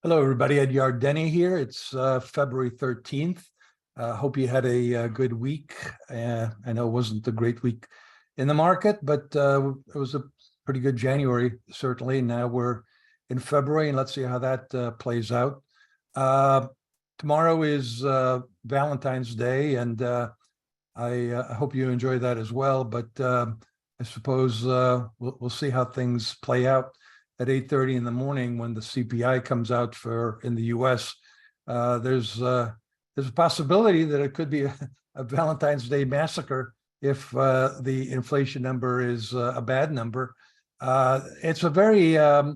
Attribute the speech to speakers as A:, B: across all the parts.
A: Hello, everybody. Ed Yardeni here. It's February 13th. Hope you had a good week. I know it wasn't a great week in the market, but it was a pretty good January, certainly. Now we're in February, and let's see how that plays out. Tomorrow is Valentine's Day, and I hope you enjoy that as well. But I suppose we'll see how things play out at 8:30 in the morning when the CPI comes out in the U.S. There's a possibility that it could be a Valentine's Day massacre if the inflation number is a bad number. It's a very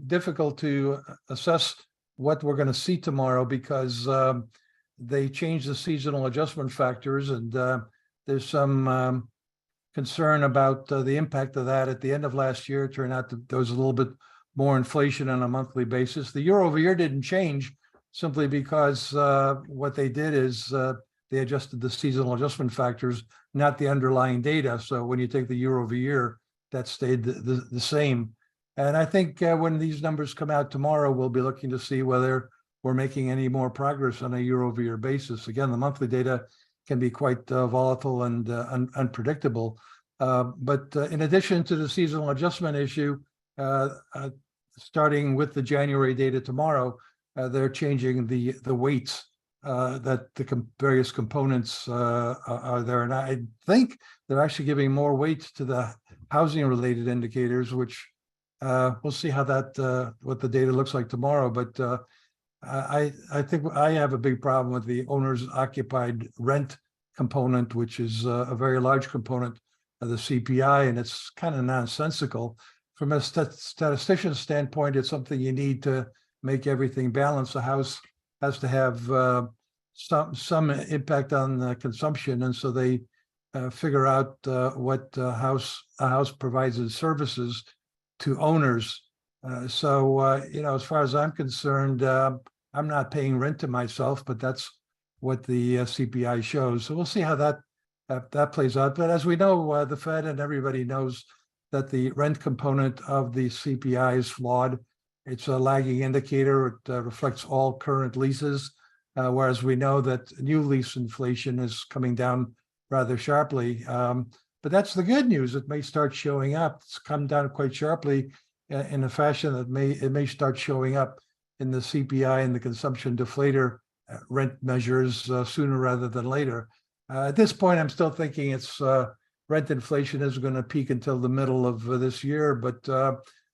A: difficult to assess what we're going to see tomorrow because they changed the seasonal adjustment factors, and there's some concern about the impact of that. At the end of last year, it turned out that there was a little bit more inflation on a monthly basis. The year over year didn't change simply because what they did is they adjusted the seasonal adjustment factors, not the underlying data. So when you take the year over year, that stayed the same. And I think when these numbers come out tomorrow, we'll be looking to see whether we're making any more progress on a year over year basis. Again, the monthly data can be quite volatile and unpredictable. But in addition to the seasonal adjustment issue, starting with the January data tomorrow, they're changing the weights that the various components are there. And I think they're actually giving more weight to the housing related indicators, which we'll see how that what the data looks like tomorrow. But I think I have a big problem with the owner's occupied rent component, which is a very large component of the CPI, and it's kind of nonsensical. From a statistician standpoint, it's something you need to make everything balance. The house has to have some impact on the consumption, and so they figure out what a house provides as services to owners. So as far as I'm concerned, I'm not paying rent to myself, but that's what the CPI shows. So we'll see how that plays out. But as we know, the Fed and everybody knows that the rent component of the CPI is flawed. It's a lagging indicator. It reflects all current leases, whereas we know that new lease inflation is coming down rather sharply. But that's the good news. It may start showing up. It's come down quite sharply in a fashion that it may start showing up in the CPI and the consumption deflator rent measures sooner rather than later. At this point, I'm still thinking it's rent inflation isn't going to peak until the middle of this year, but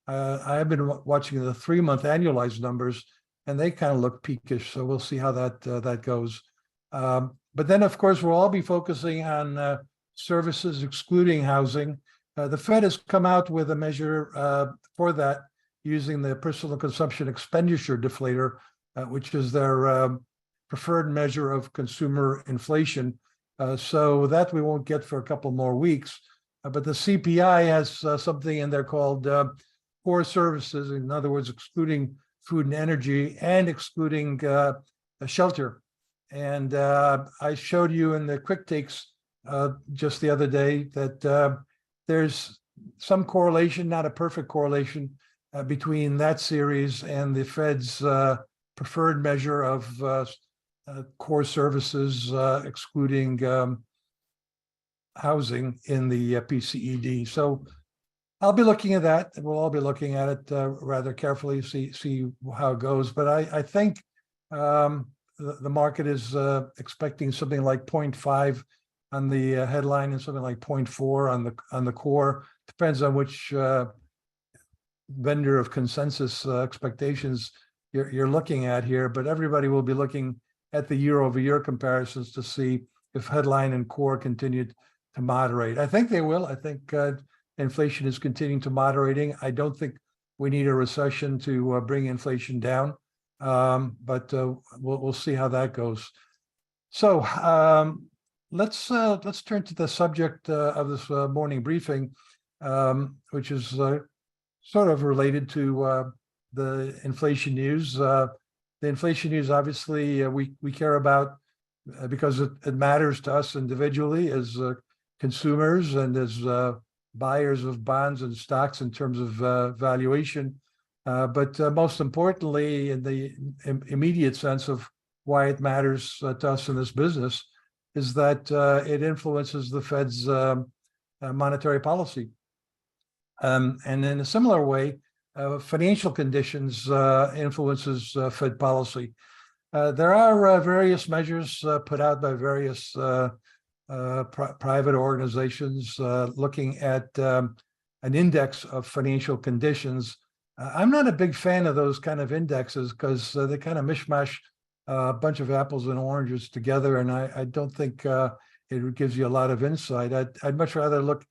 A: I have been watching the 3-month annualized numbers, and they kind of look peakish. So we'll see how that goes. But then, of course, we'll all be focusing on services excluding housing. The Fed has come out with a measure for that using the personal consumption expenditure deflator, which is their preferred measure of consumer inflation. So that we won't get for a couple more weeks. But the CPI has something in there called core services, in other words, excluding food and energy and excluding shelter. And I showed you in the QuickTakes just the other day that there's some correlation, not a perfect correlation, between that series and the Fed's preferred measure of core services, excluding housing in the PCED. So I'll be looking at that, and we'll all be looking at it rather carefully, see how it goes. But I think the market is expecting something like 0.5 on the headline and something like 0.4 on the core. Depends on which vendor of consensus expectations you're looking at here. But everybody will be looking at the year-over-year comparisons to see if headline and core continued to moderate. I think they will. I think inflation is continuing to moderating. I don't think we need a recession to bring inflation down, but we'll see how that goes. So let's turn to the subject of this morning briefing, which is sort of related to the inflation news. The inflation news, obviously, we care about because it matters to us individually as consumers and as buyers of bonds and stocks in terms of valuation. But most importantly, in the immediate sense of why it matters to us in this business, is that it influences the Fed's monetary policy. And in a similar way, financial conditions influences Fed policy. There are various measures put out by various private organizations looking at an index of financial conditions. I'm not a big fan of those kind of indexes because they kind of mishmash a bunch of apples and oranges together, and I don't think it gives you a lot of insight. I'd much rather look,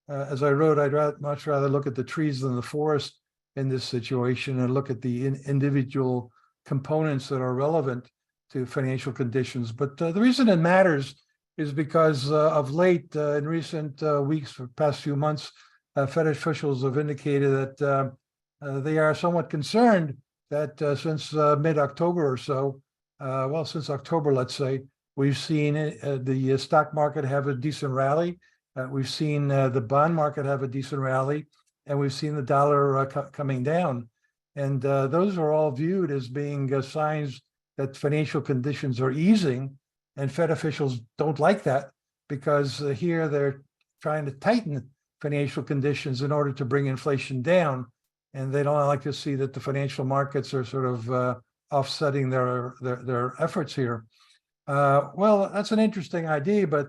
A: as I wrote, much rather look at the trees than the forest in this situation and look at the individual components that are relevant to financial conditions. But the reason it matters is because of late, in recent weeks, for the past few months, Fed officials have indicated that they are somewhat concerned that since mid-October or so, well, since October, let's say, we've seen the stock market have a decent rally. We've seen the bond market have a decent rally, and we've seen the dollar coming down. And those are all viewed as being signs that financial conditions are easing, and Fed officials don't like that because here they're trying to tighten financial conditions in order to bring inflation down, and they don't like to see that the financial markets are sort of offsetting their efforts here. Well, that's an interesting idea, but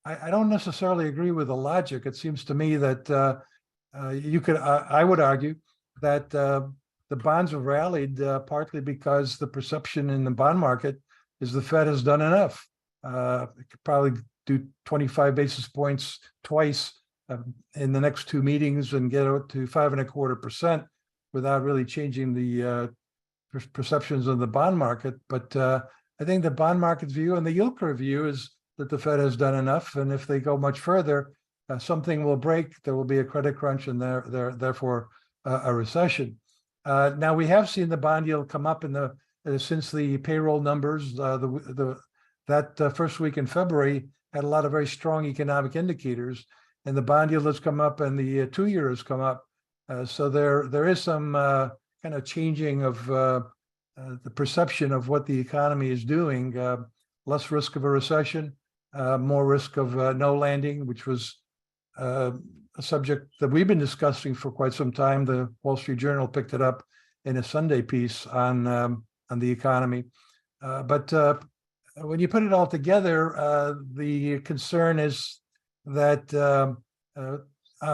A: I don't necessarily agree with the logic. It seems to me that I would argue that the bonds have rallied partly because the perception in the bond market is the Fed has done enough. It could probably do 25 basis points twice in the next two meetings and get out to 5.25% without really changing the perceptions of the bond market. But I think the bond market's view and the yield curve view is that the Fed has done enough, and if they go much further, something will break. There will be a credit crunch, and therefore a recession. Now we have seen the bond yield come up in the since the payroll numbers. That first week in February had a lot of very strong economic indicators, and the bond yield has come up, and the 2-year has come up. So there is some kind of changing of the perception of what the economy is doing. Less risk of a recession, more risk of no landing, which was a subject that we've been discussing for quite some time. The Wall Street Journal picked it up in a Sunday piece on the economy. But when you put it all together, the concern is that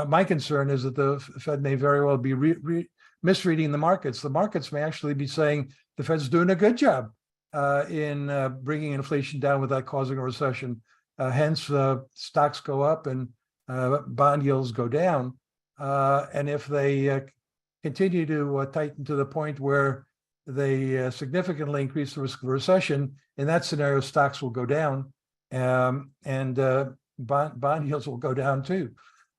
A: my concern is that the Fed may very well be misreading the markets. The markets may actually be saying the Fed's doing a good job in bringing inflation down without causing a recession. Hence, stocks go up and bond yields go down. And if they continue to tighten to the point where they significantly increase the risk of recession, in that scenario, stocks will go down, and bond yields will go down too.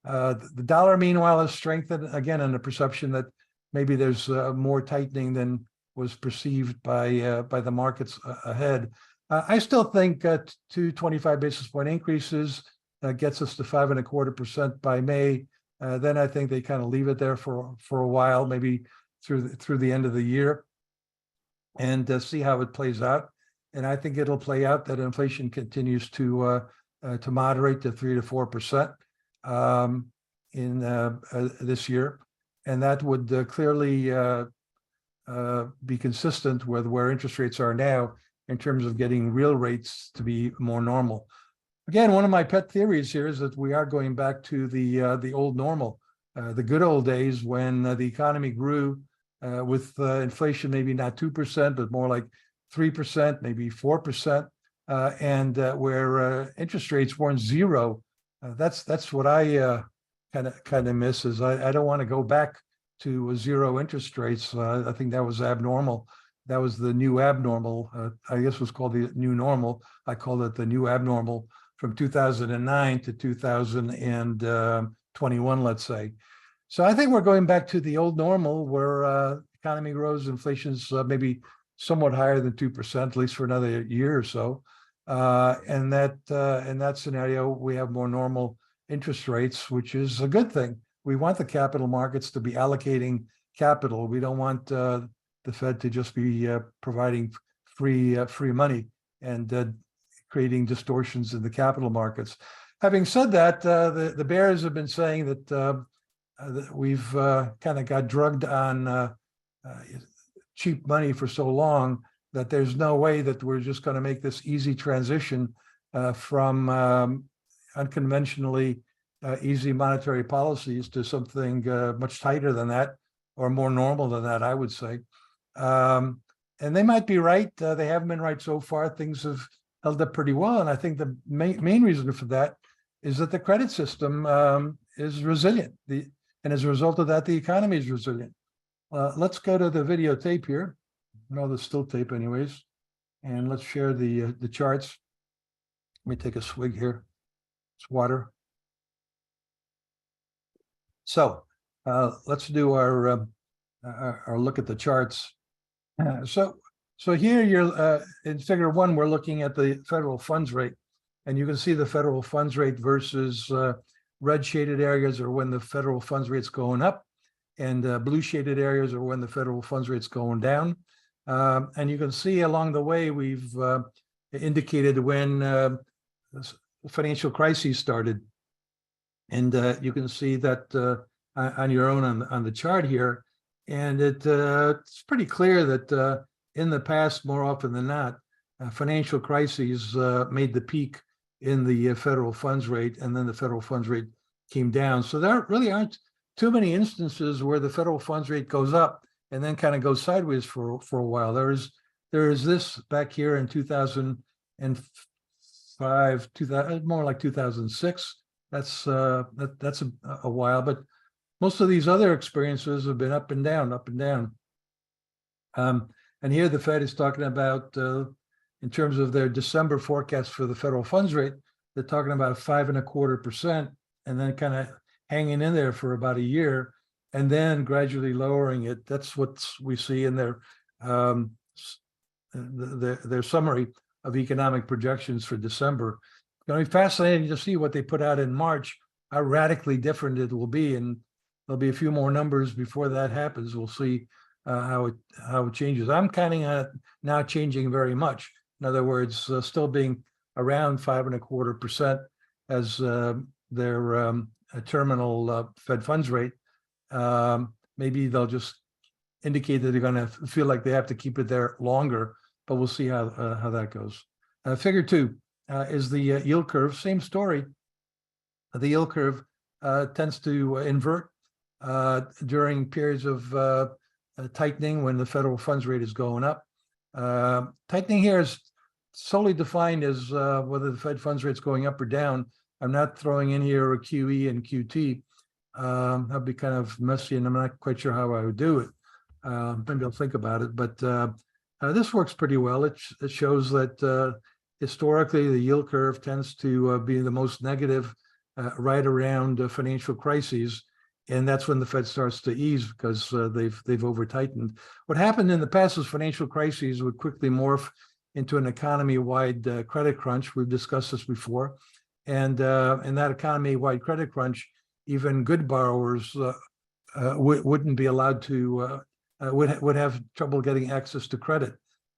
A: The dollar, meanwhile, has strengthened again in the perception that maybe there's more tightening than was perceived by the markets ahead. I still think 225 basis point increases gets us to 5.25% by May. Then I think they kind of leave it there for a while, maybe through the end of the year, and see how it plays out. And I think it'll play out that inflation continues to moderate to 3 to 4% in this year, and that would clearly be consistent with where interest rates are now in terms of getting real rates to be more normal. Again, one of my pet theories here is that we are going back to the old normal, the good old days when the economy grew with inflation maybe not 2%, but more like 3%, maybe 4%, and where interest rates weren't zero. That's what I kind of miss. Is I don't want to go back to zero interest rates. I think that was abnormal. That was the new abnormal. I guess it was called the new normal. I called it the new abnormal from 2009 to 2021, let's say. So I think we're going back to the old normal where economy grows, inflation's maybe somewhat higher than 2%, at least for another year or so. And that in that scenario, we have more normal interest rates, which is a good thing. We want the capital markets to be allocating capital. We don't want the Fed to just be providing free money and creating distortions in the capital markets. Having said that, the bears have been saying that we've kind of got drugged on cheap money for so long that there's no way that we're just going to make this easy transition from unconventionally easy monetary policies to something much tighter than that, or more normal than that, I would say. And they might be right. They haven't been right so far. Things have held up pretty well. And I think the main reason for that is that the credit system is resilient. And as a result of that, the economy is resilient. Let's go to the videotape here. No, the still tape anyways. And let's share the charts. Let me take a swig here. It's water. So let's do our look at the charts. So here you're in figure 1, we're looking at the federal funds rate, and you can see the federal funds rate versus red shaded areas are when the federal funds rate's going up, and blue shaded areas are when the federal funds rate's going down. And you can see along the way we've indicated when financial crises started, and you can see that on your own on the chart here. And it's pretty clear that in the past, more often than not, financial crises made the peak in the federal funds rate, and then the federal funds rate came down. So there really aren't too many instances where the federal funds rate goes up and then kind of goes sideways for a while. There is this back here in 2005, more like 2006. That's a while, but most of these other experiences have been up and down, up and down. And here the Fed is talking about, in terms of their December forecast for the federal funds rate, they're talking about 5.25%, and then kind of hanging in there for about a year, and then gradually lowering it. That's what we see in their summary of economic projections for December. It's going to be fascinating to see what they put out in March, how radically different it will be, and there'll be a few more numbers before that happens. We'll see how it changes. I'm counting on it now changing very much. In other words, still being around 5.25% as their terminal Fed funds rate. Maybe they'll just indicate that they're going to feel like they have to keep it there longer, but we'll see how that goes. Figure 2 is the yield curve. Same story. The yield curve tends to invert during periods of tightening when the federal funds rate is going up. Tightening here is solely defined as whether the Fed funds rate is going up or down. I'm not throwing in here a QE and QT. That'd be kind of messy, and I'm not quite sure how I would do it. Maybe I'll think about it, but this works pretty well. It shows that historically the yield curve tends to be the most negative right around financial crises. And that's when the Fed starts to ease because they've over tightened. What happened in the past is financial crises would quickly morph into an economy-wide credit crunch. We've discussed this before, and in that economy-wide credit crunch, even good borrowers wouldn't be allowed to would have trouble getting access to credit.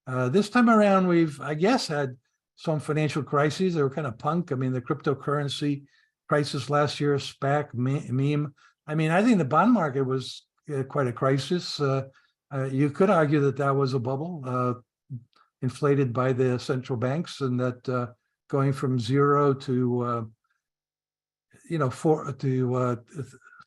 A: This time around, we've, I guess, had some financial crises. They were kind of punk. I mean, the cryptocurrency crisis last year, SPAC, meme. I mean, I think the bond market was quite a crisis. You could argue that that was a bubble inflated by the central banks, and that going from 0 to 4 to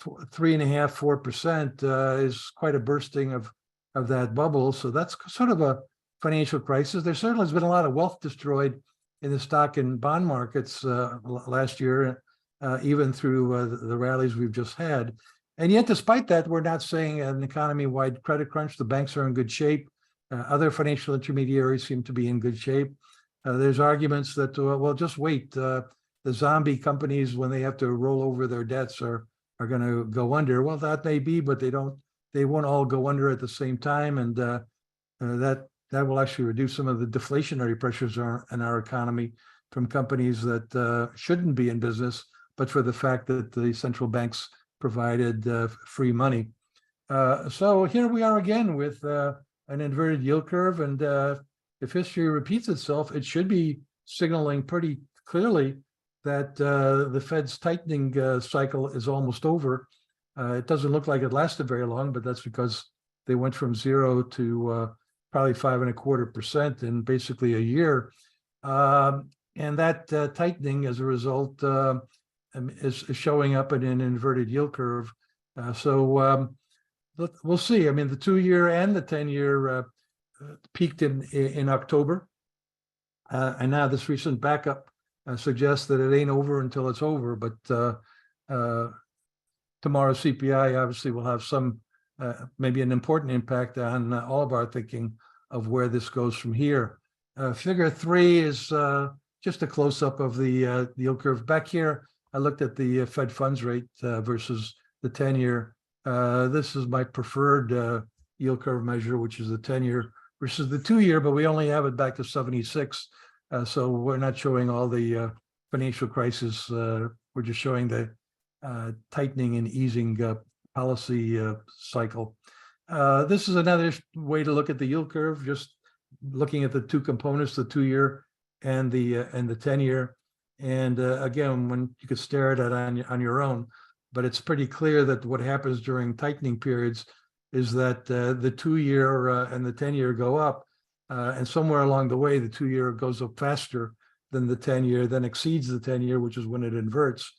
A: 3.5–4% is quite a bursting of that bubble. So that's sort of a financial crisis. There certainly has been a lot of wealth destroyed in the stock and bond markets last year. Even through the rallies we've just had. And yet, despite that, we're not seeing an economy-wide credit crunch. The banks are in good shape. Other financial intermediaries seem to be in good shape. There's arguments that, well, just wait. The zombie companies, when they have to roll over their debts, are going to go under. Well, that may be, but they won't all go under at the same time. And that will actually reduce some of the deflationary pressures in our economy from companies that shouldn't be in business, but for the fact that the central banks provided free money. So here we are again with an inverted yield curve, and if history repeats itself, it should be signaling pretty clearly that the Fed's tightening cycle is almost over. It doesn't look like it lasted very long, but that's because they went from 0 to probably 5.25% in basically a year. And that tightening, as a result, is showing up in an inverted yield curve. So we'll see. I mean, the 2-year and the 10-year peaked in October, and now this recent backup suggests that it ain't over until it's over. But tomorrow's CPI obviously will have some, maybe an important impact on all of our thinking of where this goes from here. Figure 3 is just a close-up of the yield curve. Back here, I looked at the Fed funds rate versus the 10-year. This is my preferred yield curve measure, which is the 10-year versus the 2-year, but we only have it back to 76. So we're not showing all the financial crisis. We're just showing the tightening and easing policy cycle. This is another way to look at the yield curve, just looking at the two components, the 2-year and the 10-year. And again, when you could stare at it on your own, but it's pretty clear that what happens during tightening periods is that the 2-year and the 10-year go up, and somewhere along the way, the 2-year goes up faster than the 10-year, then exceeds the 10-year, which is when it inverts,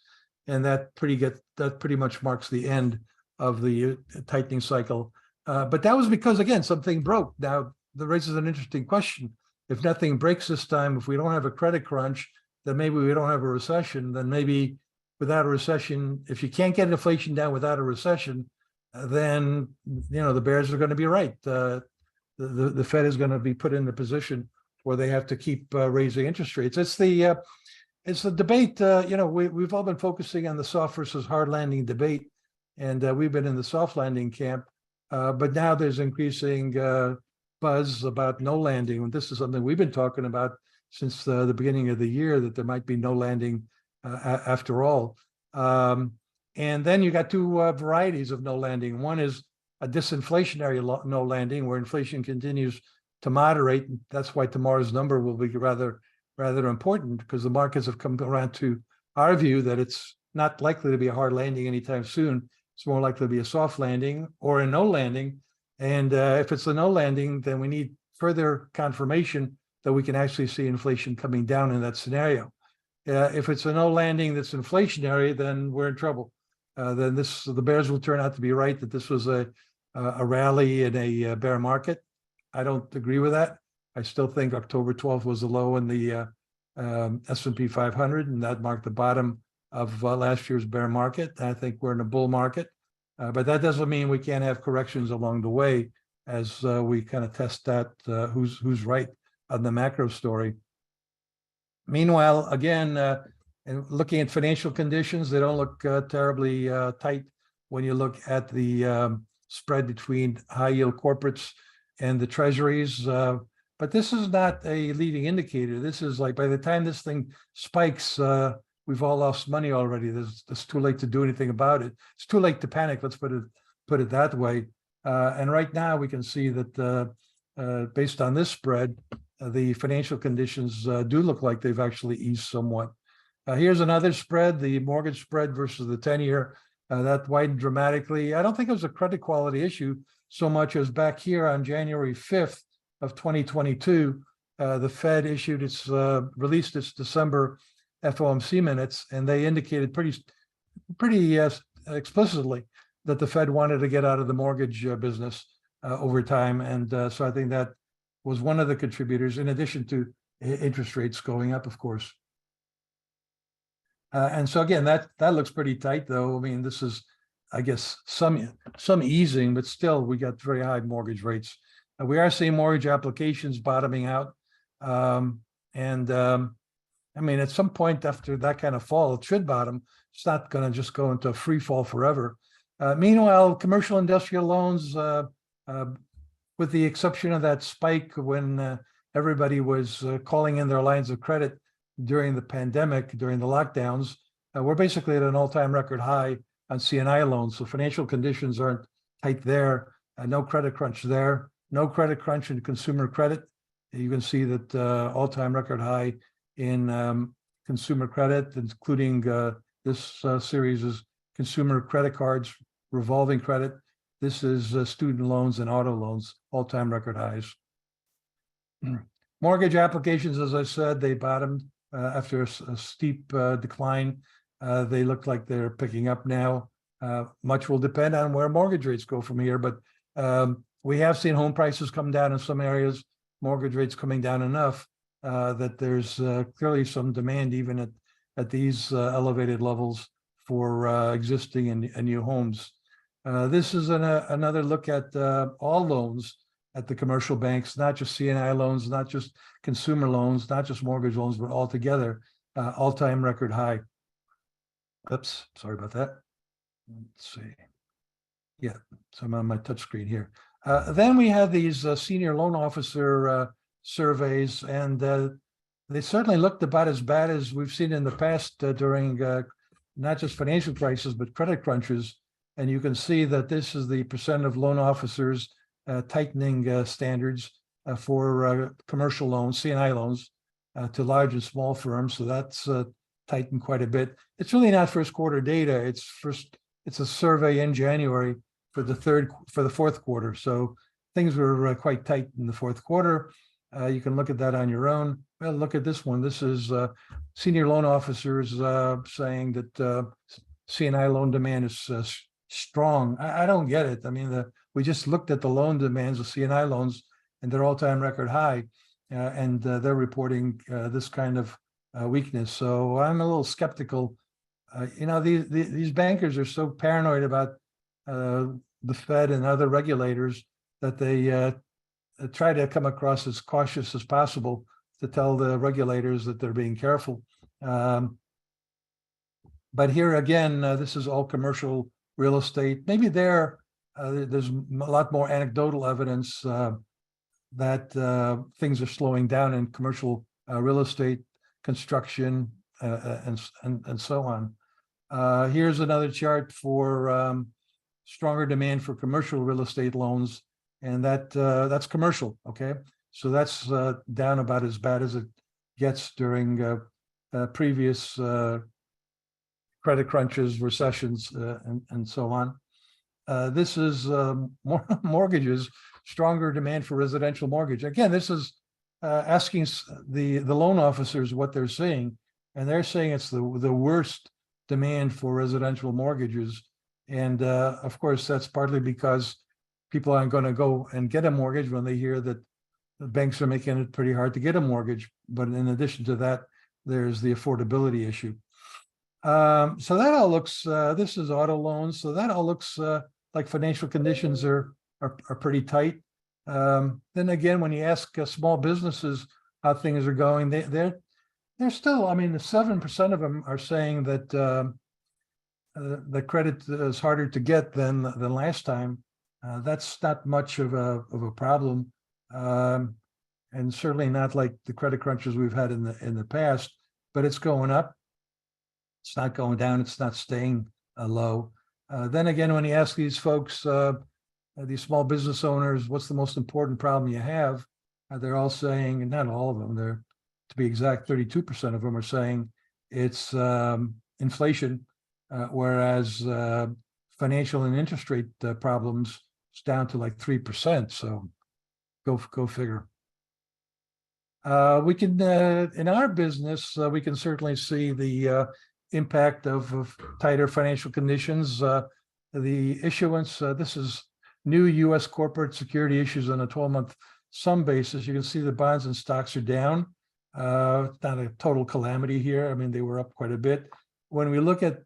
A: and that pretty much marks the end of the tightening cycle. But that was because, again, something broke. Now, that raises an interesting question. If nothing breaks this time, if we don't have a credit crunch, then maybe we don't have a recession. Then maybe without a recession, if you can't get inflation down without a recession, then the bears are going to be right. The Fed is going to be put in the position where they have to keep raising interest rates. It's the debate. We've all been focusing on the soft versus hard landing debate, and we've been in the soft landing camp. But now there's increasing buzz about no landing. This is something we've been talking about since the beginning of the year, that there might be no landing after all. And then you got two varieties of no landing. One is a disinflationary no landing, where inflation continues to moderate. That's why tomorrow's number will be rather important, because the markets have come around to our view that it's not likely to be a hard landing anytime soon. It's more likely to be a soft landing or a no landing. And if it's a no landing, then we need further confirmation that we can actually see inflation coming down in that scenario. If it's a no landing that's inflationary, then we're in trouble. Then the bears will turn out to be right, that this was a rally in a bear market. I don't agree with that. I still think October 12th was the low in the S&P 500, and that marked the bottom of last year's bear market. I think we're in a bull market, but that doesn't mean we can't have corrections along the way as we kind of test that who's right on the macro story. Meanwhile, again, and looking at financial conditions, they don't look terribly tight when you look at the spread between high yield corporates and the treasuries. But this is not a leading indicator. This is like, by the time this thing spikes, we've all lost money already. It's too late to do anything about it. It's too late to panic. Let's put it that way. And right now we can see that based on this spread, the financial conditions do look like they've actually eased somewhat. Here's another spread, the mortgage spread versus the 10-year. That widened dramatically. I don't think it was a credit quality issue so much as back here on January 5th of 2022, the Fed released its December FOMC minutes, and they indicated pretty explicitly that the Fed wanted to get out of the mortgage business over time. And so I think that was one of the contributors, in addition to interest rates going up, of course. And so again, that looks pretty tight, though. I mean, this is, I guess, some easing, but still we got very high mortgage rates. We are seeing mortgage applications bottoming out. I mean, at some point after that kind of fall, it should bottom. It's not going to just go into a free fall forever. Meanwhile, commercial industrial loans, with the exception of that spike when everybody was calling in their lines of credit during the pandemic, during the lockdowns, we're basically at an all-time record high on C&I loans. So financial conditions aren't tight there. No credit crunch there. No credit crunch in consumer credit. You can see that all-time record high in consumer credit, including this series is consumer credit cards, revolving credit. This is student loans and auto loans, all-time record highs. Mortgage applications, as I said, they bottomed after a steep decline. They look like they're picking up now. Much will depend on where mortgage rates go from here, but we have seen home prices come down in some areas, mortgage rates coming down enough that there's clearly some demand even at these elevated levels for existing and new homes. This is another look at all loans at the commercial banks, not just C&I loans, not just consumer loans, not just mortgage loans, but altogether, all-time record high. Oops, sorry about that. Let's see. Yeah, so I'm on my touch screen here. Then we have these senior loan officer surveys, and they certainly looked about as bad as we've seen in the past during not just financial crisis, but credit crunches. And you can see that this is the percent of loan officers tightening standards for commercial loans, C&I loans, to large and small firms. So that's tightened quite a bit. It's really not first quarter data. It's a survey in January for the fourth quarter. So things were quite tight in the fourth quarter. You can look at that on your own. Well, look at this one. This is senior loan officers saying that C&I loan demand is strong. I don't get it. I mean, we just looked at the loan demands of C&I loans, and they're all-time record high, and they're reporting this kind of weakness. So I'm a little skeptical. These bankers are so paranoid about the Fed and other regulators that they try to come across as cautious as possible to tell the regulators that they're being careful. But here again, this is all commercial real estate. Maybe there's a lot more anecdotal evidence that things are slowing down in commercial real estate, construction, and so on. Here's another chart for stronger demand for commercial real estate loans, and that's commercial. Okay, so that's down about as bad as it gets during previous credit crunches, recessions, and so on. This is more mortgages, stronger demand for residential mortgage. Again, this is asking the loan officers what they're seeing, and they're saying it's the worst demand for residential mortgages. And of course, that's partly because people aren't going to go and get a mortgage when they hear that the banks are making it pretty hard to get a mortgage. But in addition to that, there's the affordability issue. So that all looks, this is auto loans. So that all looks like financial conditions are pretty tight. Then again, when you ask small businesses how things are going, they're still, I mean, 7% of them are saying that the credit is harder to get than last time. That's not much of a problem, and certainly not like the credit crunches we've had in the past. But it's going up. It's not going down. It's not staying low. Then again, when you ask these folks, these small business owners, what's the most important problem you have? They're all saying, and not all of them, they're, to be exact, 32% of them are saying it's inflation, whereas financial and interest rate problems is down to like 3%. So go figure. We can, in our business, we can certainly see the impact of tighter financial conditions. The issuance, this is new U.S. corporate security issues on a 12-month sum basis. You can see the bonds and stocks are down. It's not a total calamity here. I mean, they were up quite a bit. When we look at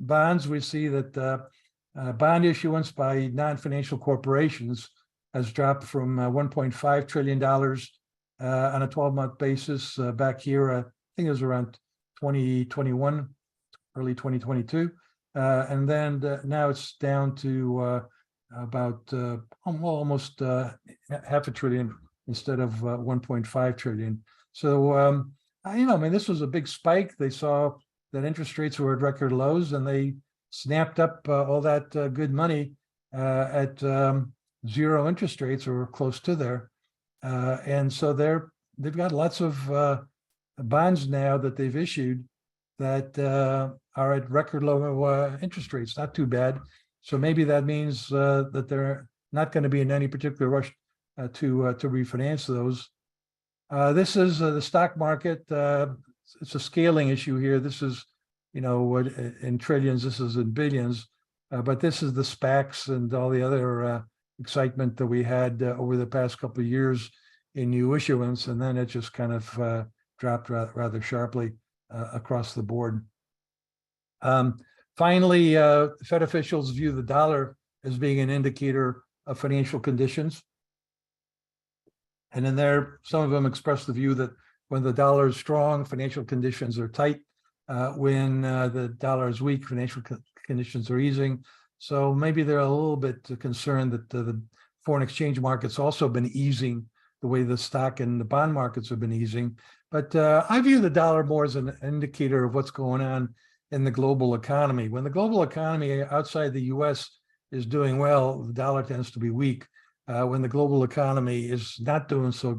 A: bonds, we see that bond issuance by non-financial corporations has dropped from $1.5 trillion on a 12-month basis back here. I think it was around 2021, early 2022. And then now it's down to about almost half a trillion instead of 1.5 trillion. So, I mean, this was a big spike. They saw that interest rates were at record lows, and they snapped up all that good money at zero interest rates or close to there. And so they've got lots of bonds now that they've issued that are at record low interest rates, not too bad. So maybe that means that they're not going to be in any particular rush to refinance those. This is the stock market. It's a scaling issue here. This is, what in trillions, this is in billions, but this is the SPACs and all the other excitement that we had over the past couple of years in new issuance, and then it just kind of dropped rather sharply across the board. Finally, Fed officials view the dollar as being an indicator of financial conditions. And in there, some of them express the view that when the dollar is strong, financial conditions are tight. When the dollar is weak, financial conditions are easing. So maybe they're a little bit concerned that the foreign exchange markets also been easing the way the stock and the bond markets have been easing. But I view the dollar more as an indicator of what's going on in the global economy. When the global economy outside the US is doing well, the dollar tends to be weak. When the global economy is not doing so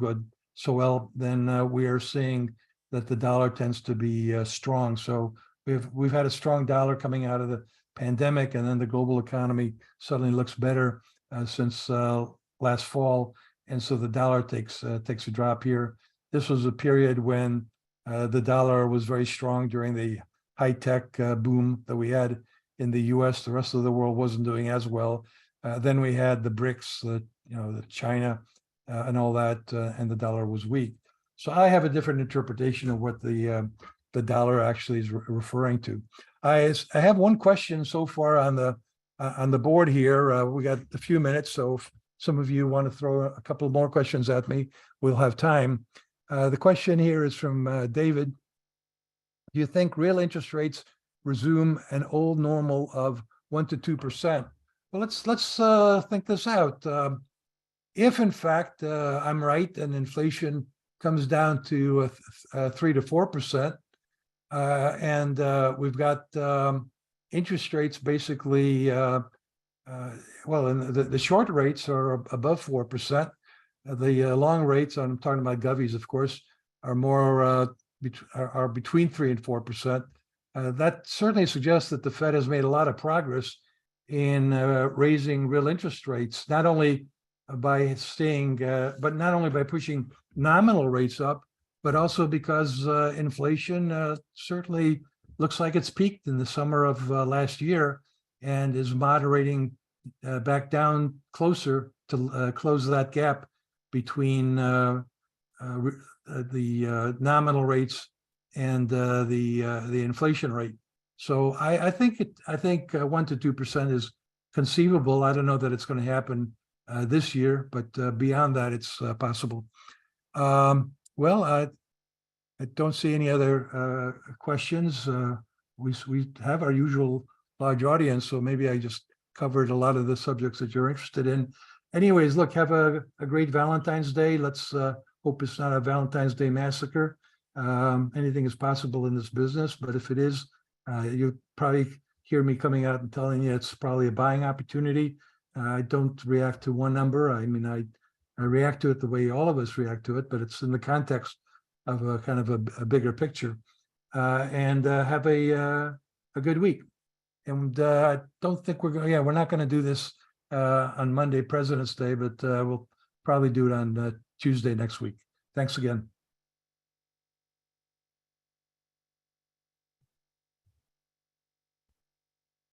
A: well, then we are seeing that the dollar tends to be strong. So we've had a strong dollar coming out of the pandemic, and then the global economy suddenly looks better since last fall, and so the dollar takes a drop here. This was a period when the dollar was very strong during the high-tech boom that we had in the US. The rest of the world wasn't doing as well. Then we had the BRICS, the China and all that, and the dollar was weak. So I have a different interpretation of what the dollar actually is referring to. I have one question so far on the board here. We got a few minutes, so if some of you want to throw a couple more questions at me, we'll have time. The question here is from David. Do you think real interest rates resume an old normal of 1 to 2%? Well, let's think this out. If in fact I'm right and inflation comes down to 3 to 4%, and we've got interest rates basically, well, and the short rates are above 4%. The long rates, I'm talking about govies, of course, are more are between 3 and 4%. That certainly suggests that the Fed has made a lot of progress in raising real interest rates, not only by staying, but not only by pushing nominal rates up, but also because inflation certainly looks like it's peaked in the summer of last year and is moderating back down closer to close that gap between the nominal rates and the inflation rate. So I think 1 to 2% is conceivable. I don't know that it's going to happen this year, but beyond that, it's possible. Well, I don't see any other questions. We have our usual large audience, so maybe I just covered a lot of the subjects that you're interested in. Anyways, look, have a great Valentine's Day. Let's hope it's not a Valentine's Day massacre. Anything is possible in this business, but if it is, you probably hear me coming out and telling you it's probably a buying opportunity. I don't react to one number. I mean, I react to it the way all of us react to it, but it's in the context of a kind of a bigger picture. And have a good week. And I don't think we're not going to do this on Monday, President's Day, but we'll probably do it on Tuesday next week. Thanks again.